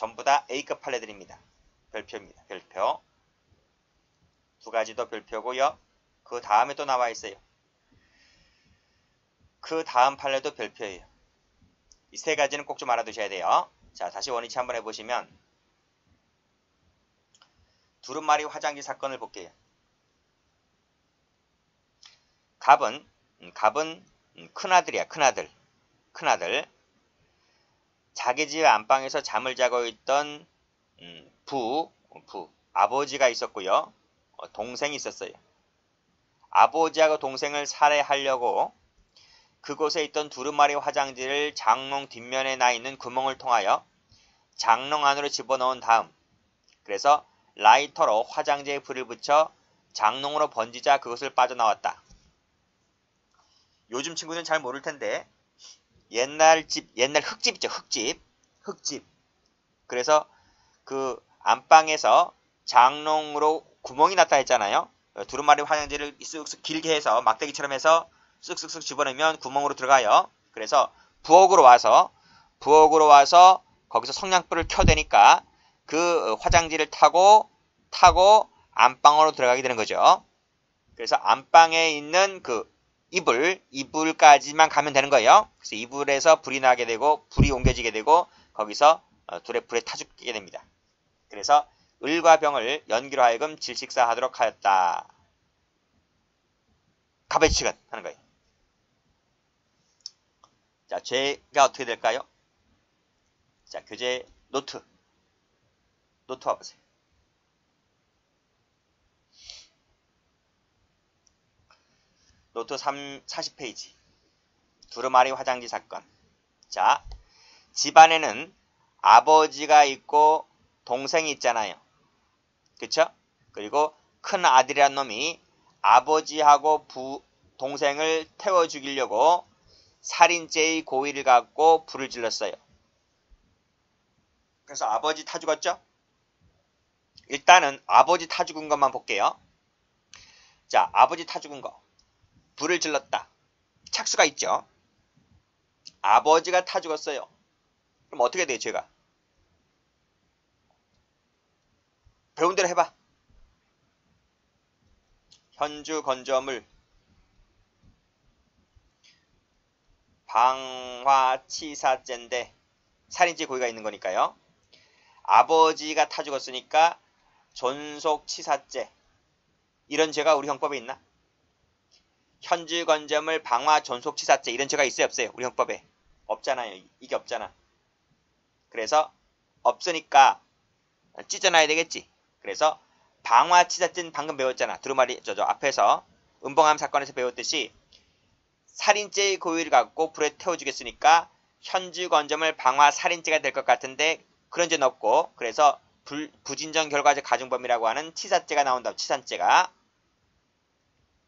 전부 다 A급 판례들입니다. 별표입니다. 별표. 두 가지 더 별표고요. 그 다음에 또 나와 있어요. 그 다음 판례도 별표예요. 이 세 가지는 꼭 좀 알아두셔야 돼요. 자, 다시 원위치 한번 해보시면 두루마리 화장지 사건을 볼게요. 갑은 큰아들이야. 큰아들. 자기 집 안방에서 잠을 자고 있던 아버지가 있었고요. 동생이 있었어요. 아버지하고 동생을 살해하려고 그곳에 있던 두루마리 화장지를 장롱 뒷면에 나 있는 구멍을 통하여 장롱 안으로 집어넣은 다음, 그래서 라이터로 화장지에 불을 붙여 장롱으로 번지자 그것을 빠져나왔다. 요즘 친구들은 잘 모를 텐데 옛날 흙집 있죠. 흙집. 그래서 그 안방에서 장롱으로 구멍이 났다 했잖아요. 두루마리 화장지를 쓱쓱 길게 해서 막대기처럼 해서 쓱쓱쓱 집어넣으면 구멍으로 들어가요. 그래서 부엌으로 와서 거기서 성냥불을 켜대니까 그 화장지를 타고 안방으로 들어가게 되는 거죠. 그래서 안방에 있는 그 이불까지만 가면 되는 거예요. 그래서 이불에서 불이 나게 되고 불이 옮겨지게 되고 거기서 불에 타 죽게 됩니다. 그래서 을과 병을 연기로 하여금 질식사하도록 하였다. 갑의 측은 하는 거예요. 자, 죄가 어떻게 될까요? 자, 교재 노트 와보세요. 노트 40페이지. 두루마리 화장지 사건. 자, 집안에는 아버지가 있고 동생이 있잖아요. 그쵸? 그리고 큰 아들이란 놈이 아버지하고 동생을 태워 죽이려고 살인죄의 고의를 갖고 불을 질렀어요. 그래서 아버지 타 죽었죠? 일단은 아버지 타 죽은 것만 볼게요. 자, 아버지 타 죽은 거. 불을 질렀다. 착수가 있죠? 아버지가 타 죽었어요. 그럼 어떻게 돼요, 죄가? 배운 대로 해봐. 현주 건조물 방화치사죄인데 살인죄 고의가 있는 거니까요. 아버지가 타 죽었으니까 존속치사죄. 이런 죄가 우리 형법에 있나? 현주 건조물 방화 존속치사죄 이런 죄가 있어요, 없어요? 우리 형법에 없잖아요. 이게 없잖아. 그래서 없으니까 찢어놔야 되겠지. 그래서 방화치사죄는 방금 배웠잖아. 두루마리 앞에서 은봉암 사건에서 배웠듯이 살인죄의 고의를 갖고 불에 태워 죽였으니까 현주 건조물 방화 살인죄가 될 것 같은데 그런 죄는 없고, 그래서 부진정 결과적 가중범이라고 하는 치사죄가 나온다. 치산죄가.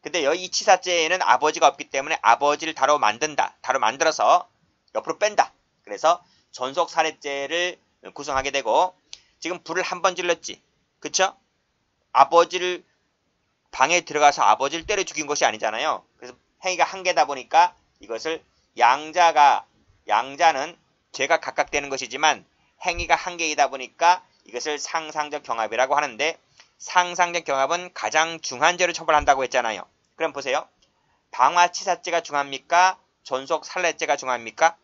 근데 이 치사죄에는 아버지가 없기 때문에 아버지를 다로 만들어서 옆으로 뺀다. 그래서 존속살해죄를 구성하게 되고, 지금 불을 한 번 질렀지. 그쵸? 아버지를 방에 들어가서 아버지를 때려 죽인 것이 아니잖아요. 그래서 행위가 한 개다 보니까 이것을 양자는 죄가 각각 되는 것이지만 행위가 한 개이다 보니까 이것을 상상적 경합이라고 하는데, 상상적 경합은 가장 중한 죄를 처벌한다고 했잖아요. 그럼 보세요. 방화치사죄가 중합니까? 존속살해죄가 중합니까?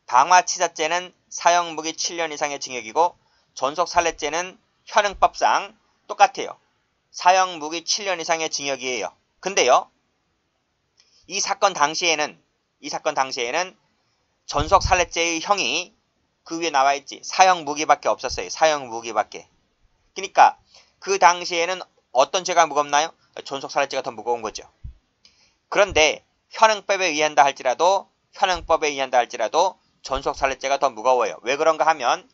방화치사죄는 사형무기 7년 이상의 징역이고 존속살해죄는 현행법상 똑같아요. 사형무기 7년 이상의 징역이에요. 근데요, 이 사건 당시에는 존속살해죄의 형이 그 위에 나와있지. 사형무기밖에 없었어요. 사형무기밖에. 그러니까 그 당시에는 어떤 죄가 무겁나요? 존속살해죄가 더 무거운 거죠. 그런데 현행법에 의한다 할지라도 존속살해죄가 더 무거워요. 왜 그런가 하면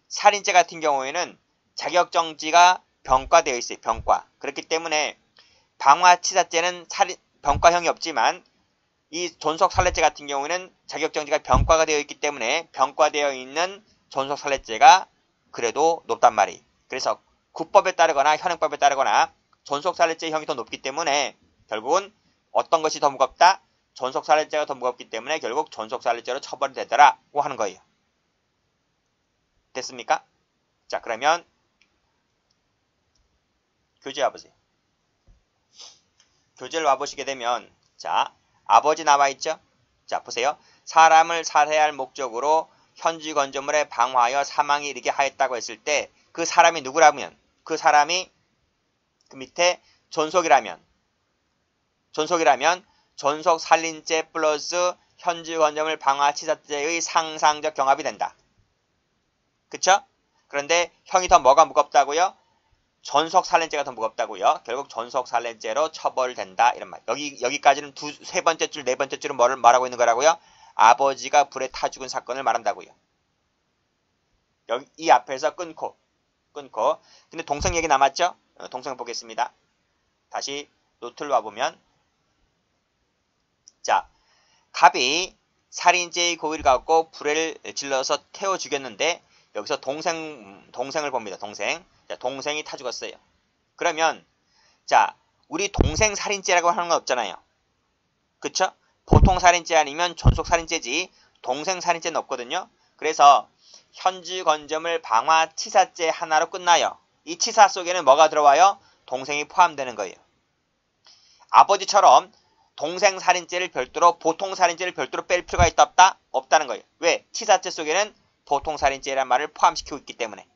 살인죄 같은 경우에는 자격정지가 병과되어 있어요. 병과. 그렇기 때문에 방화치사죄는 병과형이 없지만 이 존속살해죄 같은 경우에는 자격정지가 병과가 되어 있기 때문에 병과되어 있는 존속살해죄가 그래도 높단 말이에요. 그래서 구법에 따르거나 현행법에 따르거나 존속살해죄 형이 더 높기 때문에 결국은 어떤 것이 더 무겁다? 존속살인죄가 더 무겁기 때문에 결국 존속살인죄로 처벌이 되더라고 하는 거예요. 됐습니까? 자, 그러면 교재 와보세요. 교재를 와보시게 되면 자, 아버지 나와 있죠? 자, 보세요. 사람을 살해할 목적으로 현지 건조물에 방화하여 사망에 이르게 하였다고 했을 때 그 사람이 누구라면, 그 사람이 그 밑에 존속이라면 존속살인죄 플러스 현지 건조물 방화치사죄의 상상적 경합이 된다. 그쵸? 그런데 형이 더 뭐가 무겁다고요? 존속살인죄가 더 무겁다고요. 결국 존속살인죄로 처벌된다. 이런 말. 여기까지는 세 번째 줄, 네 번째 줄은 뭐를 말하고 있는 거라고요? 아버지가 불에 타 죽은 사건을 말한다고요. 여기 이 앞에서 끊고. 근데 동생 얘기 남았죠? 동생 보겠습니다. 다시 노트를 와보면 자, 갑이 살인죄의 고의를 갖고 불을 질러서 태워 죽였는데 여기서 동생을 봅니다. 자, 동생이 타 죽었어요. 그러면 자, 우리 동생 살인죄라고 하는 건 없잖아요. 그쵸? 보통 살인죄 아니면 존속 살인죄지 동생 살인죄는 없거든요. 그래서 현지 건조물 방화 치사죄 하나로 끝나요. 이 치사 속에는 뭐가 들어와요? 동생이 포함되는 거예요. 아버지처럼 동생 살인죄를 별도로 보통 살인죄를 별도로 뺄 필요가 있다 없다? 없다는 거예요. 왜? 치사죄 속에는 보통 살인죄란 말을 포함시키고 있기 때문에.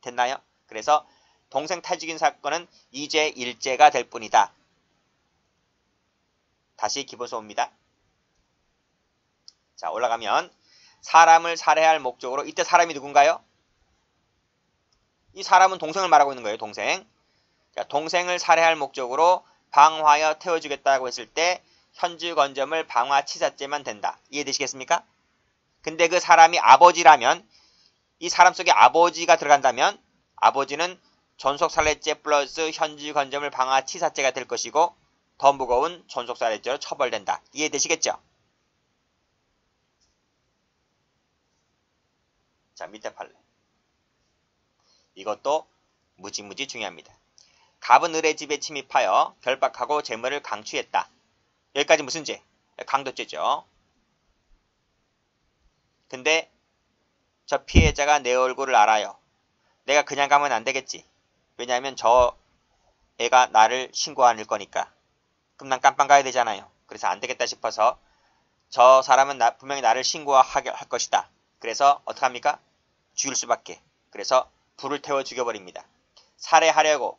됐나요? 그래서 동생 타 죽인 사건은 2죄 1죄가 될 뿐이다. 다시 기본서 옵니다. 자, 올라가면 사람을 살해할 목적으로 이때 사람이 누군가요? 이 사람은 동생을 말하고 있는 거예요. 동생. 자, 동생을 살해할 목적으로 방화하여 태워주겠다고 했을 때 현지 건조물 방화치사죄만 된다. 이해되시겠습니까? 근데 그 사람이 아버지라면 이 사람 속에 아버지가 들어간다면 아버지는 존속살해죄 플러스 현지 건조물 방화치사죄가 될 것이고 더 무거운 존속살해죄로 처벌된다. 이해되시겠죠? 자, 밑에 판례. 이것도 무지무지 중요합니다. 갑은 을의 집에 침입하여 결박하고 재물을 강취했다. 여기까지 무슨 죄? 강도죄죠. 근데 저 피해자가 내 얼굴을 알아요. 내가 그냥 가면 안 되겠지. 왜냐하면 저 애가 나를 신고 안 할 거니까. 그럼 난 깜빵 가야 되잖아요. 그래서 안 되겠다 싶어서 저 사람은 분명히 나를 신고할 것이다. 그래서 어떡합니까? 죽일 수밖에. 그래서 불을 태워 죽여버립니다. 살해하려고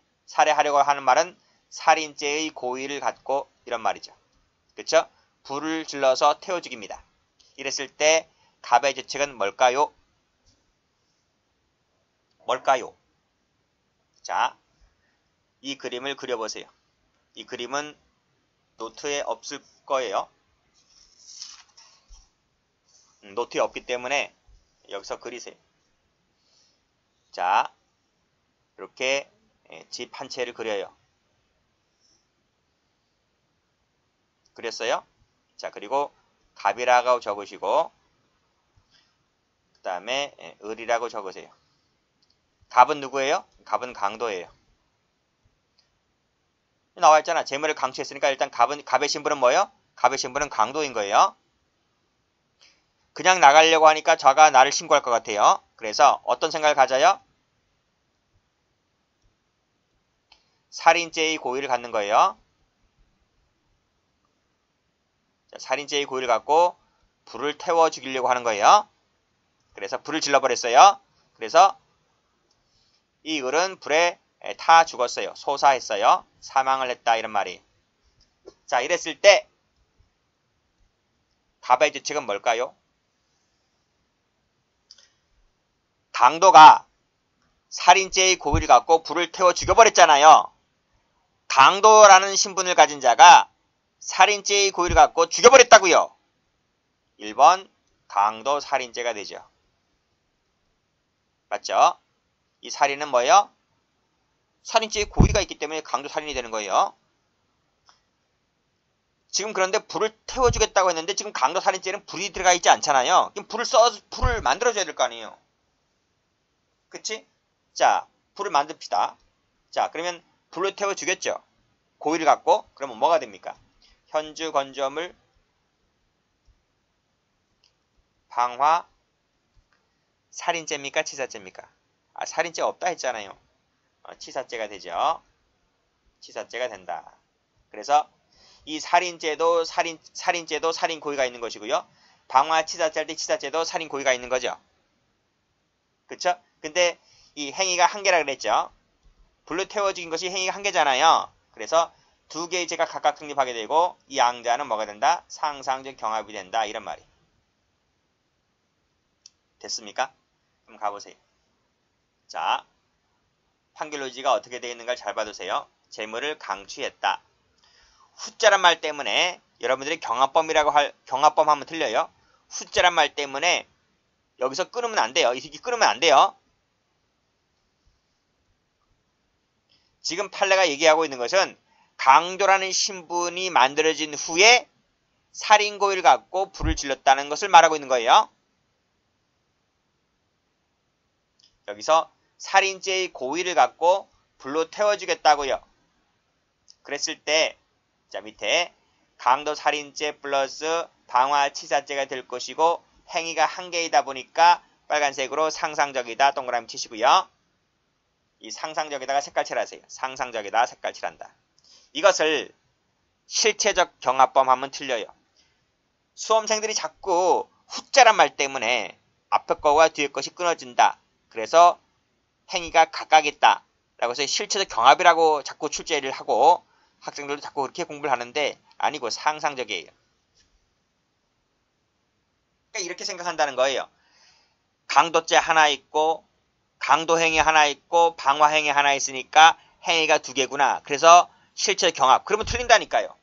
하는 말은 살인죄의 고의를 갖고 이런 말이죠. 그렇죠? 불을 질러서 태워 죽입니다. 이랬을 때 갑의 죄책은 뭘까요? 자, 이 그림을 그려보세요. 이 그림은 노트에 없을 거예요. 노트에 없기 때문에 여기서 그리세요. 자, 이렇게 집 한 채를 그려요. 그렸어요? 자, 그리고 갑이라고 적으시고 그 다음에 을이라고 적으세요. 갑은 누구예요? 갑은 강도예요. 나와 있잖아. 재물을 강취했으니까 일단 갑의 신분은 뭐예요? 갑의 신분은 강도인 거예요. 그냥 나가려고 하니까 저가 나를 신고할 것 같아요. 그래서 어떤 생각을 가져요? 살인죄의 고의를 갖는 거예요. 자, 살인죄의 고의를 갖고 불을 태워 죽이려고 하는 거예요. 그래서 불을 질러버렸어요. 그래서 이 을은 불에 타 죽었어요. 소사했어요. 사망을 했다 이런 말이. 자, 이랬을 때 갑의 죄책은 뭘까요? 강도가 살인죄의 고의를 갖고 불을 태워 죽여버렸잖아요. 강도라는 신분을 가진 자가 살인죄의 고의를 갖고 죽여버렸다고요. 1번 강도 살인죄가 되죠. 맞죠? 이 살인은 뭐예요? 살인죄의 고의가 있기 때문에 강도 살인이 되는 거예요. 지금 그런데 불을 태워주겠다고 했는데 지금 강도 살인죄는 불이 들어가 있지 않잖아요. 그럼 불을 만들어줘야 될 거 아니에요. 그치? 자, 불을 만듭시다. 자, 그러면 불을 태워 주겠죠. 고의를 갖고 그러면 뭐가 됩니까? 현주 건조물 방화 살인죄입니까? 치사죄입니까? 아, 살인죄 없다 했잖아요. 치사죄가 되죠. 치사죄가 된다. 그래서 이 살인죄도 살인죄도 살인 고의가 있는 것이고요. 방화 치사죄 때 치사죄도 살인 고의가 있는 거죠. 그쵸? 근데 이 행위가 한 개라 그랬죠. 불로 태워 죽인 것이 행위가 한 개잖아요. 그래서 두 개의 죄가 각각 성립하게 되고 이 양자는 뭐가 된다? 상상적 경합이 된다. 이런 말이. 됐습니까? 그럼 가보세요. 자, 판결로지가 어떻게 되어 있는가 잘 봐두세요. 재물을 강취했다. 후자란 말 때문에 여러분들이 경합범 하면 틀려요. 후자란 말 때문에 여기서 끊으면 안 돼요. 이 새끼 끊으면 안 돼요. 지금 판례가 얘기하고 있는 것은 강도라는 신분이 만들어진 후에 살인고의를 갖고 불을 질렀다는 것을 말하고 있는 거예요. 여기서 살인죄의 고의를 갖고 불로 태워주겠다고요. 그랬을 때 자 밑에 강도 살인죄 플러스 방화치사죄가 될 것이고 행위가 한 개이다 보니까 빨간색으로 상상적이다 동그라미 치시고요. 이 상상적에다가 색깔 칠하세요. 상상적에다 색깔 칠한다. 이것을 실체적 경합범 하면 틀려요. 수험생들이 자꾸 후자란 말 때문에 앞에 거와 뒤에 것이 끊어진다. 그래서 행위가 각각 있다. 라고 해서 실체적 경합이라고 자꾸 출제를 하고 학생들도 자꾸 그렇게 공부를 하는데 아니고 상상적이에요. 그러니까 이렇게 생각한다는 거예요. 강도죄 하나 있고 강도행위 하나 있고 방화행위 하나 있으니까 행위가 두 개구나. 그래서 실체적 경합. 그러면 틀린다니까요.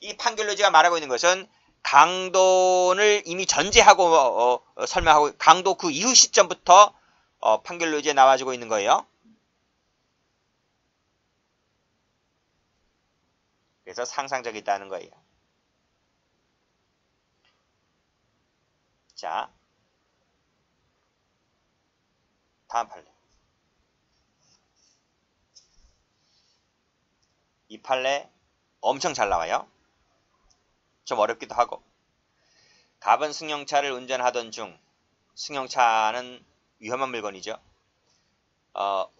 이 판결로지가 말하고 있는 것은 강도를 이미 전제하고 설명하고 강도 그 이후 시점부터 판결로지에 나와주고 있는 거예요. 그래서 상상적이다는 거예요. 자, 다음 판례. 이 판례 엄청 잘 나와요. 좀 어렵기도 하고. 갑은 승용차를 운전하던 중, 승용차는 위험한 물건이죠.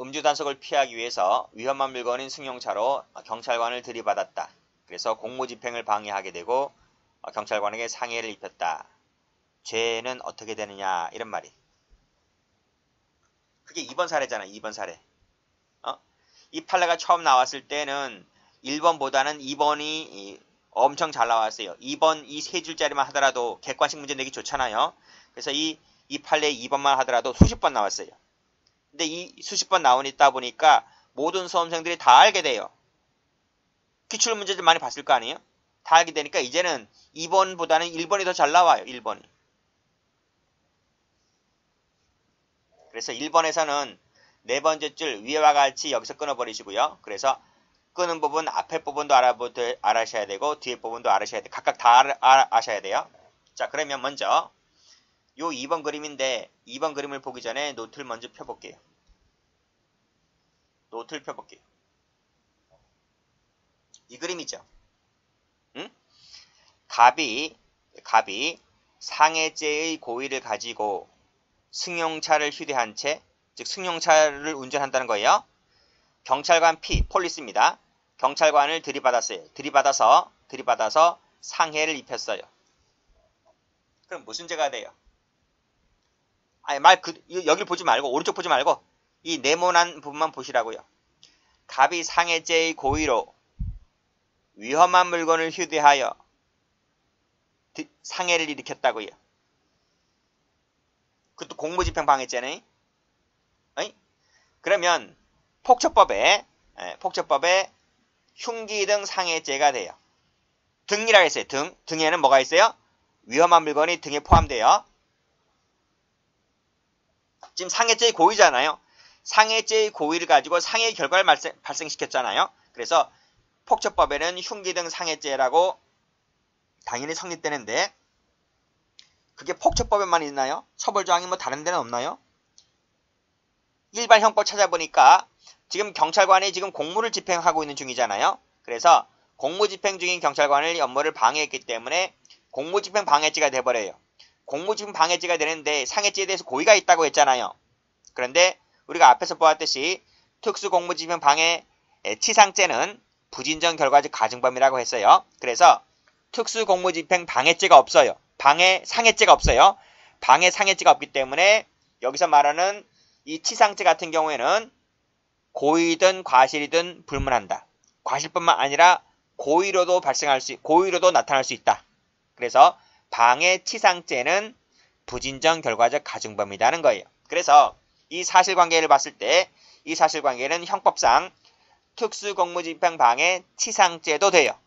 음주 단속을 피하기 위해서 위험한 물건인 승용차로 경찰관을 들이받았다. 그래서 공무집행을 방해하게 되고 경찰관에게 상해를 입혔다. 죄는 어떻게 되느냐 이런 말이. 그게 2번 사례잖아. 2번 사례. 이 판례가 처음 나왔을 때는 1번보다는 2번이 엄청 잘 나왔어요. 2번 이 세 줄짜리만 하더라도 객관식 문제 내기 좋잖아요. 그래서 이 판례 2번만 하더라도 수십 번 나왔어요. 근데 이 수십 번 나오다 보니까 모든 수험생들이 다 알게 돼요. 기출문제들 많이 봤을 거 아니에요? 다 알게 되니까 이제는 2번보다는 1번이 더 잘 나와요. 1번이. 그래서 1번에서는 네 번째 줄 위와 같이 여기서 끊어버리시고요. 그래서 끄는 부분 앞에 부분도 알아셔야 되고 뒤에 부분도 알아셔야 돼요. 각각 다 아셔야 돼요. 자, 그러면 먼저 요 2번 그림인데 2번 그림을 보기 전에 노트를 먼저 펴볼게요. 노트를 펴볼게요. 이 그림이죠. 응? 갑이 상해죄의 고의를 가지고 승용차를 휴대한 채, 즉 승용차를 운전한다는 거예요. 경찰관 폴리스입니다. 경찰관을 들이받았어요. 들이받아서 상해를 입혔어요. 그럼 무슨 죄가 돼요? 아니 여길 보지 말고 오른쪽 보지 말고 이 네모난 부분만 보시라고요. 갑이 상해죄의 고의로 위험한 물건을 휴대하여 상해를 일으켰다고요. 그것도 공무집행 방해죄네. 그러면 폭처법에 흉기 등 상해죄가 돼요. 등이라 했어요. 등에는 뭐가 있어요? 위험한 물건이 등에 포함돼요. 지금 상해죄의 고의잖아요. 상해죄의 고의를 가지고 상해의 결과를 발생시켰잖아요. 그래서 폭처법에는 흉기 등 상해죄라고 당연히 성립되는데 그게 폭처법에만 있나요? 처벌조항이 뭐 다른 데는 없나요? 일반 형법 찾아보니까 지금 경찰관이 지금 공무를 집행하고 있는 중이잖아요. 그래서 공무집행 중인 경찰관을 업무를 방해했기 때문에 공무집행 방해죄가 돼버려요. 공무집행 방해죄가 되는데 상해죄에 대해서 고의가 있다고 했잖아요. 그런데 우리가 앞에서 보았듯이 특수공무집행 방해 치상죄는 부진정 결과적 가중범이라고 했어요. 그래서 특수공무집행 방해죄가 없어요. 방해 상해죄가 없어요. 방해 상해죄가 없기 때문에 여기서 말하는 이 치상죄 같은 경우에는 고의든 과실이든 불문한다. 과실뿐만 아니라 고의로도 고의로도 나타날 수 있다. 그래서 방해 치상죄는 부진정 결과적 가중범이라는 거예요. 그래서 이 사실관계를 봤을 때 이 사실관계는 형법상 특수공무집행 방해 치상죄도 돼요.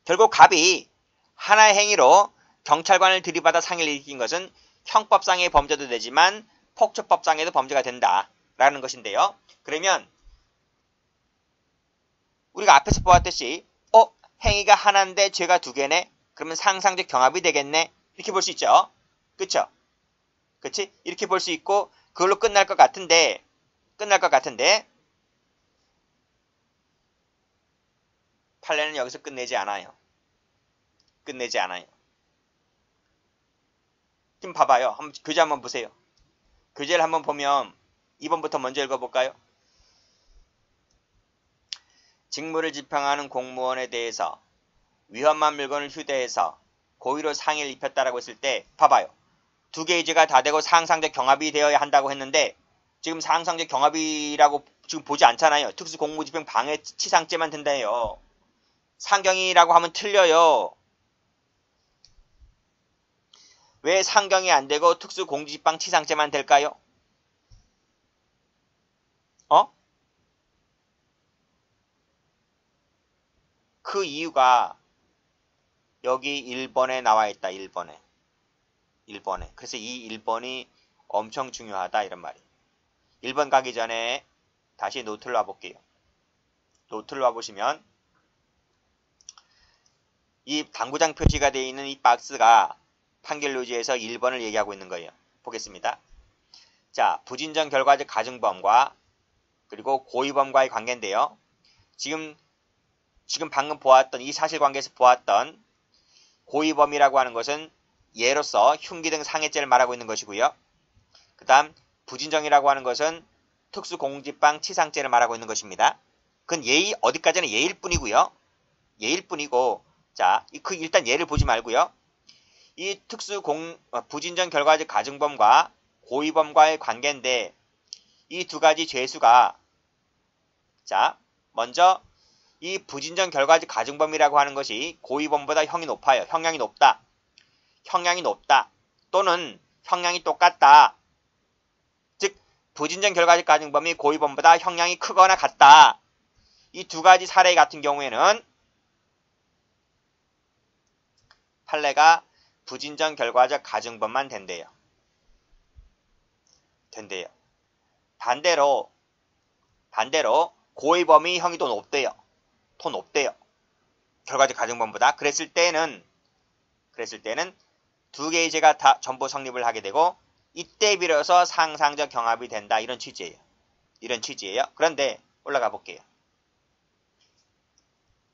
결국 갑이 하나의 행위로 경찰관을 들이받아 상해를 일으킨 것은 형법상의 범죄도 되지만 폭처법상에도 범죄가 된다라는 것인데요. 그러면 우리가 앞에서 보았듯이 행위가 하나인데 죄가 두 개네? 그러면 상상적 경합이 되겠네? 이렇게 볼 수 있죠. 그쵸? 그치? 이렇게 볼 수 있고 그걸로 끝날 것 같은데 판례는 여기서 끝내지 않아요. 지금 봐봐요. 교재 한번 보세요. 교재를 한번 보면 2번부터 먼저 읽어볼까요? 직무를 집행하는 공무원에 대해서 위험한 물건을 휴대해서 고의로 상해를 입혔다라고 했을 때 봐봐요. 두 개의 죄가 다 되고 상상적 경합이 되어야 한다고 했는데 지금 상상적 경합이라고 지금 보지 않잖아요. 특수공무집행 방해 치상죄만 된다요. 상경이라고 하면 틀려요. 왜 상경이 안 되고 특수공무집행 치상죄만 될까요? 그 이유가 여기 1번에 나와 있다. 1번에. 그래서 이 1번이 엄청 중요하다 이런 말이에요. 1번 가기 전에 다시 노트를 와볼게요. 노트를 와보시면 이 당구장 표시가 되어 있는 이 박스가 판결요지에서 1번을 얘기하고 있는 거예요. 보겠습니다. 자, 부진정 결과적 가중범과 그리고 고의범과의 관계인데요. 지금 방금 보았던 이 사실관계에서 보았던 고의범이라고 하는 것은 예로서 흉기 등 상해죄를 말하고 있는 것이고요. 그 다음 부진정이라고 하는 것은 특수공무집행 치상죄를 말하고 있는 것입니다. 그건 어디까지는 예일 뿐이고요. 자, 일단 예를 보지 말고요. 이 부진정 결과적 가중범과 고의범과의 관계인데 이 두 가지 죄수가 자, 먼저 이 부진정 결과적 가중범이라고 하는 것이 고의범보다 형량이 높다. 또는 형량이 똑같다. 즉 부진정 결과적 가중범이 고의범보다 형량이 크거나 같다. 이 두 가지 사례 같은 경우에는 판례가 부진정 결과적 가중범만 된대요. 반대로 고의범이 형이 더 높대요. 결과적 가중범보다. 그랬을 때는 두 개의 죄가 다 전부 성립을 하게 되고 이때 비로소 상상적 경합이 된다. 이런 취지예요. 그런데 올라가 볼게요.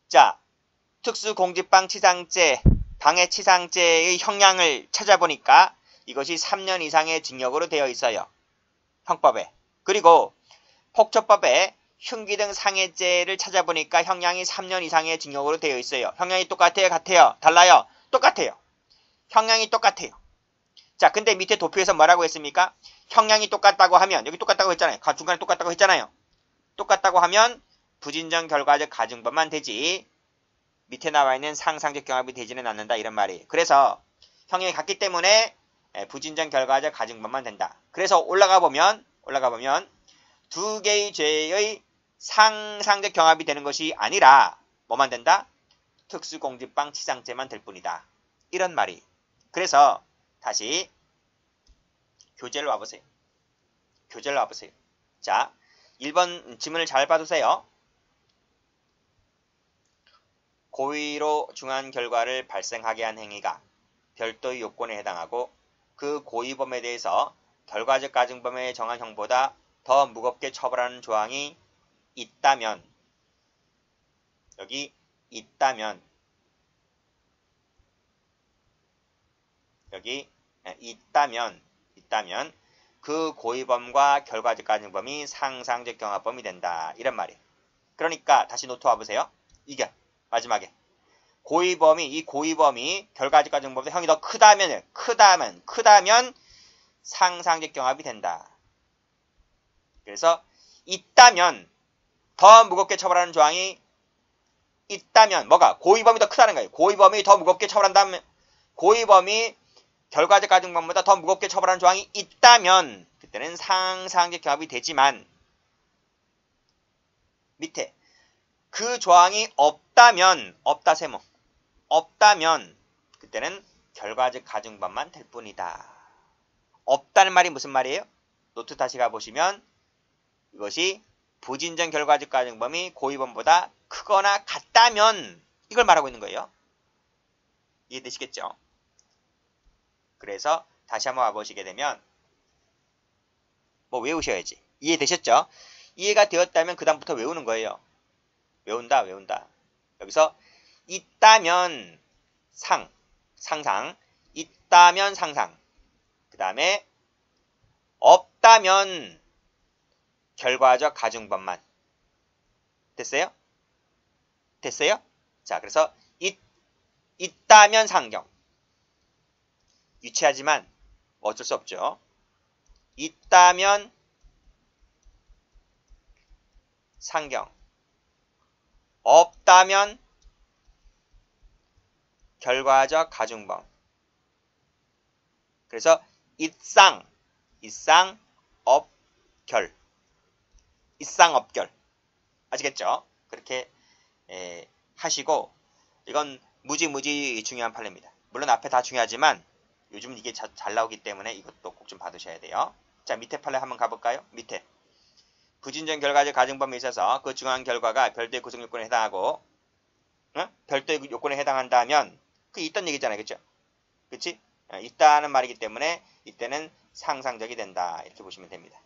자, 특수공직방 치상죄, 방해치상죄의 형량을 찾아보니까 이것이 3년 이상의 징역으로 되어 있어요. 형법에. 그리고 폭처법에 흉기 등 상해죄를 찾아보니까 형량이 3년 이상의 징역으로 되어 있어요. 형량이 똑같아요? 같아요? 달라요? 똑같아요. 형량이 똑같아요. 자, 근데 밑에 도표에서 뭐라고 했습니까? 형량이 똑같다고 하면, 여기 똑같다고 했잖아요. 중간에 똑같다고 했잖아요. 똑같다고 하면 부진정 결과적 가중범만 되지 밑에 나와 있는 상상적 경합이 되지는 않는다 이런 말이에요. 그래서 형량이 같기 때문에 부진정 결과적 가중범만 된다. 그래서 올라가 보면 두 개의 죄의 상상적 경합이 되는 것이 아니라 뭐만 된다? 특수공직방 치상죄만 될 뿐이다. 이런 말이. 그래서 다시 교재를 와보세요. 자, 1번 지문을 잘 봐두세요. 고의로 중한 결과를 발생하게 한 행위가 별도의 요건에 해당하고 그 고의범에 대해서 결과적 가중범에 정한 형보다 더 무겁게 처벌하는 조항이 있다면, 여기 있다면, 여기 있다면 그 고의범과 결과적 가중범이 상상적 경합범이 된다. 이런 말이에요. 그러니까 다시 노트 와보세요. 이게 마지막에 이 고의범이 결과적 가중범보다 형이 더 크다면 상상적 경합이 된다. 그래서 있다면 더 무겁게 처벌하는 조항이 있다면 뭐가? 고의범이 더 크다는 거예요. 고의범이 더 무겁게 처벌한다면 고의범이 결과적 가중범보다 더 무겁게 처벌하는 조항이 있다면 그때는 상상적 경합이 되지만 밑에 그 조항이 없다면 없다 세모 없다면 그때는 결과적 가중범만 될 뿐이다. 없다는 말이 무슨 말이에요? 노트 다시 가보시면 이것이 부진전 결과적 가중범이 고의범보다 크거나 같다면 이걸 말하고 있는 거예요. 이해되시겠죠? 그래서 다시 한번 와보시게 되면 뭐 외우셔야지. 이해되셨죠? 이해가 되었다면 그 다음부터 외우는 거예요. 외운다. 여기서 있다면 상상 있다면 상상 그 다음에 없다면 결과적 가중범만 됐어요? 자, 그래서 있다면 상경 유치하지만 어쩔 수 없죠. 있다면 상경 없다면 결과적 가중범. 그래서 입상업결 아시겠죠? 그렇게 하시고 이건 무지 중요한 판례입니다. 물론 앞에 다 중요하지만 요즘은 이게 잘 나오기 때문에 이것도 꼭 좀 받으셔야 돼요. 자, 밑에 판례 한번 가볼까요? 밑에 부진전 결과적 가중범에 있어서 그 중요한 결과가 별도의 구성 요건에 해당하고 별도의 요건에 해당한다면 그 있던 얘기잖아요. 그쵸? 그치? 있다는 말이기 때문에 이때는 상상적이 된다. 이렇게 보시면 됩니다.